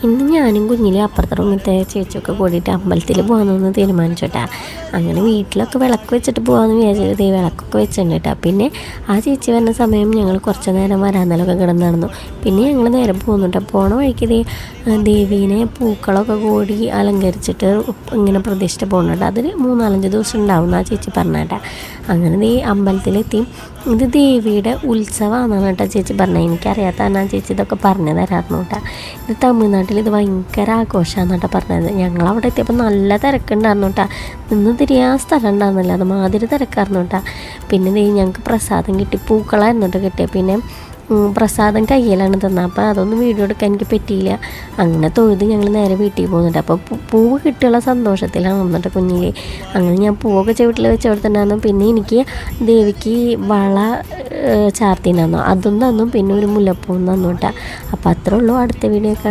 ഇന്ന് ഞാനും കുഞ്ഞിലെ അപ്പുറത്തെ റൂമിലത്തെ ചേച്ചിയൊക്കെ കൂടിയിട്ട് അമ്പലത്തിൽ പോകാമെന്ന് തീരുമാനിച്ചോട്ടാ. അങ്ങനെ വീട്ടിലൊക്കെ വിളക്ക് വെച്ചിട്ട് പോകാമെന്ന് വിചാരിച്ചത് വിളക്കൊക്കെ വെച്ചിട്ടുണ്ട് കേട്ടോ. പിന്നെ ആ ചേച്ചി വരുന്ന സമയം ഞങ്ങൾ കുറച്ച് നേരം വരാന്തലൊക്കെ കിടന്ന് നടന്നു. പിന്നെ ഞങ്ങൾ നേരെ പോകുന്നുണ്ട്. പോണ വഴിക്ക് ദേവീനെ പൂക്കളൊക്കെ കൂടി അലങ്കരിച്ചിട്ട് ഇങ്ങനെ പ്രതിഷ്ഠ പോകുന്നുണ്ട്. അതിൽ 3-4 ദിവസം ഉണ്ടാവും ആ ചേച്ചി പറഞ്ഞേട്ടാ. അങ്ങനെ അമ്പലത്തിലെത്തി. ഇത് ദേവിയുടെ ഉത്സവമാണെന്നാണ് കേട്ടോ ചേച്ചി പറഞ്ഞത്. എനിക്കറിയാത്തതാണ് ആ ചേച്ചി ഇതൊക്കെ പറഞ്ഞു തരാറുണ്ട് കേട്ടോ. ഇത് തമിഴ്നാട്ടിൽ ഇത് ഭയങ്കര ആഘോഷമാണെന്ന് കേട്ടോ പറഞ്ഞത്. ഞങ്ങളവിടെ എത്തിയപ്പോൾ നല്ല തിരക്കുണ്ടായിരുന്നു കേട്ടോ. നിന്ന് തിരിയാൻ സ്ഥലം ഉണ്ടായിരുന്നില്ല, അതുമാതിരി തിരക്കായിരുന്നു കേട്ടോ. പിന്നെ ഞങ്ങൾക്ക് പ്രസാദം കിട്ടി. പൂക്കളായിരുന്നു കേട്ടോ കിട്ടിയത്. പിന്നെ പ്രസാദം കയ്യിലാണ് തന്നത്. അപ്പോൾ അതൊന്നും വീഡിയോ എടുക്കാൻ എനിക്ക് പറ്റിയില്ല. അങ്ങനെ തൊഴുത് ഞങ്ങൾ നേരെ വീട്ടിൽ പോകുന്നുണ്ട്. അപ്പോൾ പൂവ് കിട്ടിയുള്ള സന്തോഷത്തിലാണ് വന്നിട്ട് കുഞ്ഞിലെ. അങ്ങനെ ഞാൻ പൂവൊക്കെ ചവിട്ടിൽ വെച്ച് കൊടുത്തിട്ടുണ്ടായിരുന്നു. പിന്നെ എനിക്ക് ദേവിക്ക് വള ചാർത്തിനായിരുന്നു, അതും തന്നു. പിന്നെ ഒരു മുല്ലപ്പൂവും തന്നു കേട്ടോ. അപ്പോൾ അത്രേ ഉള്ളൂ. അടുത്ത വീഡിയോ